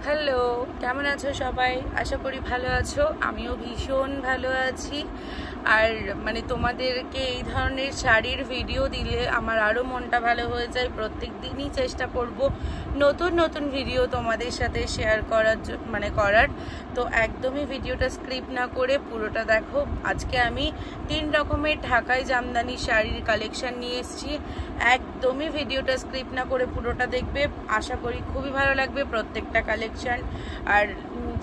Hello, কেমন আছো সবাই? আশা করি ভালো আছো। আমিও ভীষণ ভালো আছি। আর তোমাদেরকে এই ধরনের শাড়ির ভিডিও দিলে আমার আরও মনটা ভালো হয়ে যায়। প্রত্যেক দিনই চেষ্টা করব নতুন নতুন ভিডিও তোমাদের সাথে শেয়ার করার করার। তো একদমই ভিডিওটা স্ক্রিপ্ট না করে পুরোটা দেখো। আজকে আমি 3 রকমের ঢাকাই জামদানি শাড়ির কালেকশন নিয়ে এসেছি। একদমই ভিডিওটা স্ক্রিপ্ট না করে পুরোটা দেখবে। আশা করি খুবই ভালো লাগবে প্রত্যেকটা কালেকশন। আর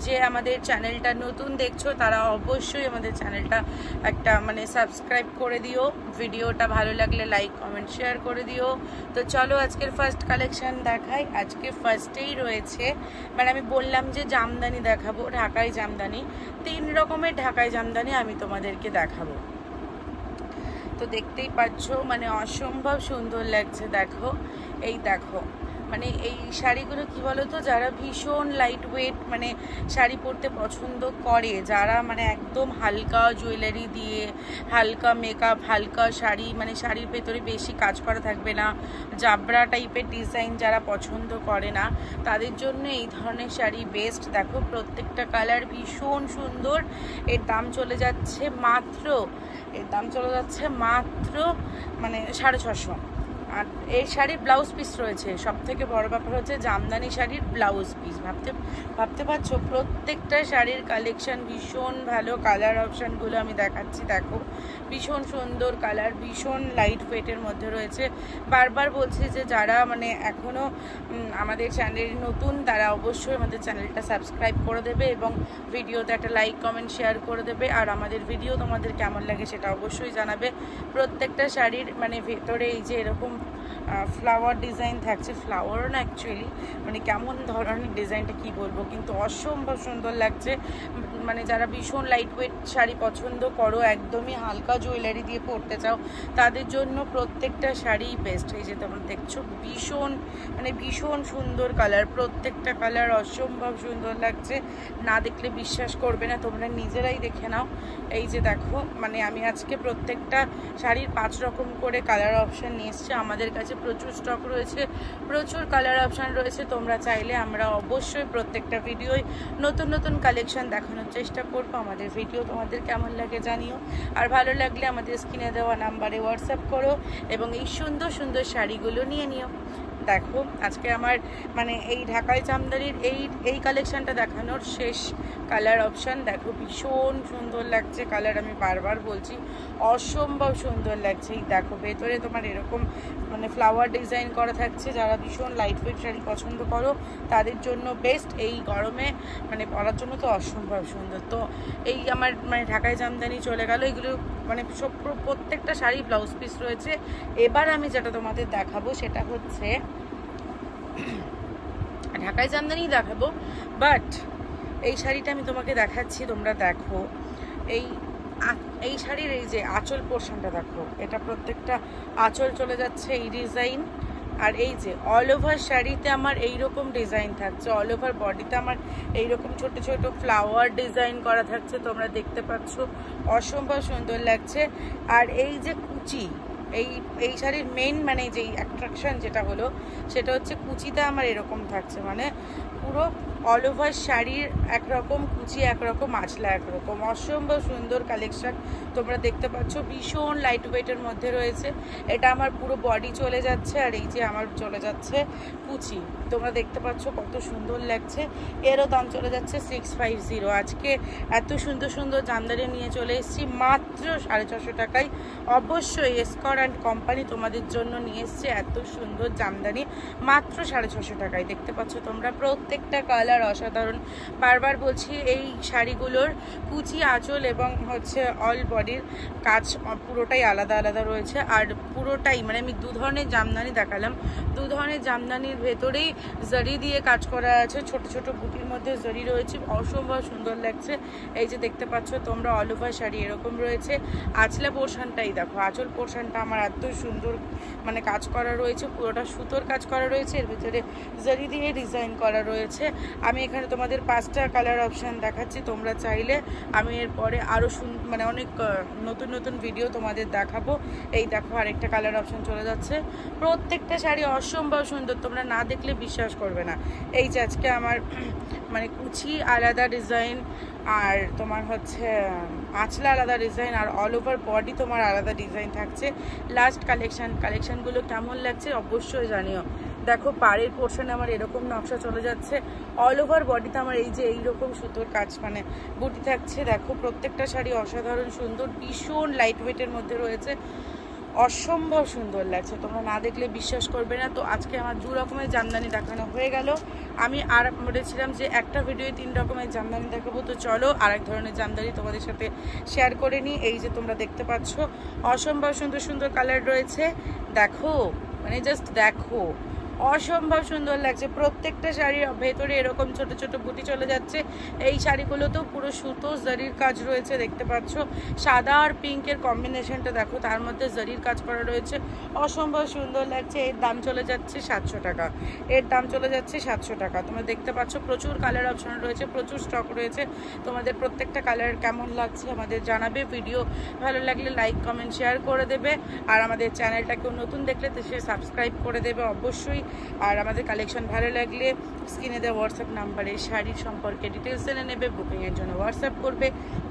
যে আমাদের চ্যানেলটা নতুন দেখছো তারা অবশ্যই আমাদের চ্যানেলটা একটা সাবস্ক্রাইব করে দিও। ভিডিওটা ভালো লাগলে লাইক কমেন্ট শেয়ার করে দিও। তো চলো আজকের ফার্স্ট কালেকশন দেখাই। আজকে ফার্স্টেই রয়েছে আমি বললাম যে জামদানি দেখাবো, ঢাকাই জামদানি। 3 রকমের ঢাকাই জামদানি আমি তোমাদেরকে দেখাবো। তো দেখতেই পাচ্ছ অসম্ভব সুন্দর লাগছে। দেখো, এই দেখো এই শাড়িগুলো কি বলতো, যারা ভীষণ লাইট ওয়েট শাড়ি পরতে পছন্দ করে, যারা একদম হালকা জুয়েলারি দিয়ে হালকা মেকআপ, হালকা শাড়ি শাড়ির ভেতরে বেশি কাজ করা থাকবে না, জাবরা টাইপের ডিজাইন যারা পছন্দ করে না, তাদের জন্য এই ধরনের শাড়ি বেস্ট। দেখো প্রত্যেকটা কালার ভীষণ সুন্দর। এর দাম চলে যাচ্ছে মাত্র 650। আর এই শাড়ির ব্লাউজ পিস রয়েছে। সব থেকে বড় ব্যাপার হচ্ছে জামদানি শাড়ির ব্লাউজ পিস। ভাবতে পারছো, প্রত্যেকটা শাড়ির কালেকশন ভীষণ ভালো। কালার অপশানগুলো আমি দেখাচ্ছি। দেখো ভীষণ সুন্দর কালার, ভীষণ লাইট ওয়েটের মধ্যে রয়েছে। বারবার বলছি যে যারা এখনও আমাদের চ্যানেল নতুন তারা অবশ্যই আমাদের চ্যানেলটা সাবস্ক্রাইব করে দেবে এবং ভিডিওতে একটা লাইক কমেন্ট শেয়ার করে দেবে। আর আমাদের ভিডিও তোমাদের কেমন লাগে সেটা অবশ্যই জানাবে। প্রত্যেকটা শাড়ির ভেতরে এই যে এরকম ফ্লাওয়ার ডিজাইন থাকছে, ফ্লাওয়ারও না অ্যাকচুয়ালি কেমন ধরনের ডিজাইনটা কি বলবো, কিন্তু অসম্ভব সুন্দর লাগছে। যারা ভীষণ লাইট ওয়েট শাড়ি পছন্দ করো, একদমই হালকা জুয়েলারি দিয়ে পরতে চাও, তাদের জন্য প্রত্যেকটা শাড়ি বেস্ট। এই যে তোমরা দেখছো ভীষণ সুন্দর কালার, প্রত্যেকটা কালার অসম্ভব সুন্দর লাগছে। না দেখলে বিশ্বাস করবে না, তোমরা নিজেরাই দেখে নাও। এই যে দেখো আমি আজকে প্রত্যেকটা শাড়ির 5 রকম করে কালার অপশান নিয়ে এসেছি। আমাদের কাছে প্রচুর স্টক রয়েছে, প্রচুর কালার অপশান রয়েছে। তোমরা চাইলে আমরা অবশ্যই প্রত্যেকটা ভিডিওয় নতুন নতুন কালেকশন দেখানোর চেষ্টা করবো। আমাদের ভিডিও তোমাদের কেমন লাগে জানিও। আর ভালো লাগলে আমাদের স্ক্রিনে দেওয়া নাম্বারে হোয়াটসঅ্যাপ করো এবং এই সুন্দর সুন্দর শাড়িগুলো নিয়ে নিও। দেখো আজকে আমার এই ঢাকাই জামদানির এই কালেকশনটা দেখানোর শেষ কালার অপশান। দেখো ভীষণ সুন্দর লাগছে কালার, আমি বারবার বলছি অসম্ভব সুন্দর লাগছে। এই দেখো ভেতরে তোমার এরকম ফ্লাওয়ার ডিজাইন করা থাকছে। যারা ভীষণ লাইট ওয়েট শাড়ি পছন্দ করো তাদের জন্য বেস্ট। এই গরমে পরার জন্য তো অসম্ভব সুন্দর। তো এই আমার ঢাকাই জামদানি চলে গেল। এগুলো সব প্রত্যেকটা শাড়ি ব্লাউজ পিস রয়েছে। এবার আমি যেটা তোমাদের দেখাবো সেটা হচ্ছে ঢাকাই জামদানি দেখাবো, বাট এই শাড়িটা আমি তোমাকে দেখাচ্ছি। তোমরা দেখো এই শাড়ির এই যে আঁচল পোর্শনটা দেখো, এটা প্রত্যেকটা আঁচল চলে যাচ্ছে এই ডিজাইন। আর এই যে অল ওভার শাড়িতে আমার এইরকম ডিজাইন থাকছে, অল ওভার বডিতে আমার এইরকম ছোট ছোট ফ্লাওয়ার ডিজাইন করা থাকছে। তোমরা দেখতে পাচ্ছ অসম্ভব সুন্দর লাগছে। আর এই যে কুচি, এই শাড়ির মেইন যেই অ্যাট্রাকশন যেটা হলো সেটা হচ্ছে কুচিতে আমার এরকম থাকছে। পুরো অল ওভার শাড়ির একরকম কুচি, একরকম আঁচলা একরকম, অসম্ভব সুন্দর কালেকশন। তোমরা দেখতে পাচ্ছ ভীষণ লাইট ওয়েটের মধ্যে রয়েছে। এটা আমার পুরো বডি চলে যাচ্ছে আর এই যে আমার চলে যাচ্ছে কুচি। তোমরা দেখতে পাচ্ছ কত সুন্দর লাগছে। এরও দাম চলে যাচ্ছে 650। আজকে এত সুন্দর সুন্দর জামদানি নিয়ে চলে এসেছি মাত্র 650 টাকায়। অবশ্যই এসকর অ্যান্ড কোম্পানি তোমাদের জন্য নিয়ে এসছে এত সুন্দর জামদানি মাত্র 650 টাকায়। দেখতে পাচ্ছ তোমরা প্রত্যেকটা কালার অসাধারণ। বারবার বলছি এই শাড়িগুলোর কুচি, আঁচল এবং হচ্ছে অল বডির কাজ পুরোটাই আলাদা আলাদা রয়েছে। আর পুরোটাই আমি 2 ধরনের জামদানি দেখালাম। 2 ধরনের জামদানির ভেতরেই জরি দিয়ে কাজ করা আছে, ছোট ছোট বুটির মধ্যে জরি রয়েছে, অসম্ভব সুন্দর লাগছে। এই যে দেখতে পাচ্ছ তোমরা অল ওভার শাড়ি এরকম রয়েছে। আঁচলা পোর্শনটাই দেখো, আঁচল পোর্শনটা আমার এত সুন্দর মানে কাজ করা রয়েছে, পুরোটা সুতোর কাজ করা রয়েছে, এর ভিতরে জরি দিয়ে ডিজাইন করা রয়েছে। আমি এখানে তোমাদের 5টা কালার অপশান দেখাচ্ছি, তোমরা চাইলে আমি এরপরে আরও মানে অনেক নতুন নতুন ভিডিও তোমাদের দেখাবো। এই দেখো আরেকটা কালার অপশান চলে যাচ্ছে। প্রত্যেকটা শাড়ি অসম্ভব সুন্দর, তোমরা না দেখলে বিশ্বাস করবে না। এই যে আজকে আমার মানে কুচি আলাদা ডিজাইন, আর তোমার হচ্ছে আঁচলা আলাদা ডিজাইন, আর অল ওভার বডি তোমার আলাদা ডিজাইন থাকছে। লাস্ট কালেকশানগুলো কেমন লাগছে অবশ্যই জানিও। দেখো পাড়ের পোর্শনে আমার এরকম নকশা চলে যাচ্ছে, অল ওভার বডিতে আমার এই যে এইরকম সুতোর কাজ মানে বুটি থাকছে। দেখো প্রত্যেকটা শাড়ি অসাধারণ সুন্দর, ভীষণ লাইট ওয়েটের মধ্যে রয়েছে, অসম্ভব সুন্দর লাগছে, তোমরা না দেখলে বিশ্বাস করবে না। তো আজকে আমার 2 রকমের জামদানি দেখানো হয়ে গেল। আমি আর বলেছিলাম যে একটা ভিডিওয় 3 রকমের জামদানি দেখাবো, তো চলো আরেক ধরনের জামদানি তোমাদের সাথে শেয়ার করে নিই। এই যে তোমরা দেখতে পাচ্ছ অসম্ভব সুন্দর সুন্দর কালার রয়েছে, দেখো মানে জাস্ট দেখো অসম্ভব সুন্দর লাগছে। প্রত্যেকটা শাড়ির ভেতরে এরকম ছোট ছোট বুটি চলে যাচ্ছে। এই শাড়িগুলোতেও পুরো সুতো জরির কাজ রয়েছে, দেখতে পাচ্ছ সাদা আর পিঙ্কের কম্বিনেশনটা দেখো, তার মধ্যে জরির কাজ করা রয়েছে, অসম্ভব সুন্দর লাগছে। এর দাম চলে যাচ্ছে 700 টাকা, এর দাম চলে যাচ্ছে 700 টাকা। তোমরা দেখতে পাচ্ছ প্রচুর কালার অপশন রয়েছে, প্রচুর স্টক রয়েছে। তোমাদের প্রত্যেকটা কালার কেমন লাগছে আমাদের জানাবে। ভিডিও ভালো লাগলে লাইক কমেন্ট শেয়ার করে দেবে, আর আমাদের চ্যানেলটাকেও নতুন দেখলে তো সে সাবস্ক্রাইব করে দেবে অবশ্যই। আর আমাদের কালেকশন ভালো লাগলে স্ক্রিনে দেওয়া হোয়াটসঅ্যাপ নাম্বারে শাড়ির সম্পর্কে ডিটেলস জেনে নেবে, বুকিংয়ের জন্য হোয়াটসঅ্যাপ করবে।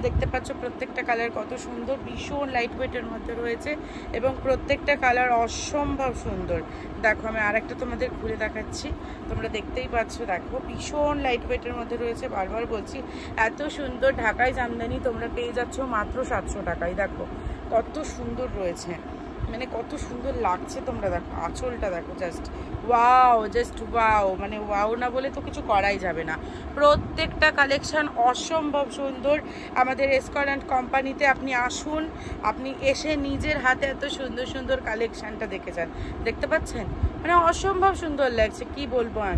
দেখতে পাচ্ছ প্রত্যেকটা কালার কত সুন্দর, ভীষণ লাইট ওয়েটের মধ্যে রয়েছে এবং প্রত্যেকটা কালার অসম্ভব সুন্দর। দেখো আমি আরেকটা তোমাদের ঘুরে দেখাচ্ছি, তোমরা দেখতেই পাচ্ছ, দেখো ভীষণ লাইট ওয়েটের মধ্যে রয়েছে। বারবার বলছি এত সুন্দর ঢাকাই জামদানি তোমরা পেয়ে যাচ্ছ মাত্র 700 টাকায়। দেখো কত সুন্দর রয়েছে, মানে কত সুন্দর লাগছে, তোমরা দেখো আঁচলটা দেখো, জাস্ট ওয়াও, মানে ওয়াও না বলে তো কিছু করাই যাবে না। প্রত্যেকটা কালেকশন অসম্ভব সুন্দর। আমাদের এসকর্ট কোম্পানিতে আপনি আসুন, আপনি এসে নিজের হাতে এত সুন্দর সুন্দর কালেকশনটা দেখে যান। দেখতে পাচ্ছেন মানে অসম্ভব সুন্দর লাগছে, কি বলবো আমি।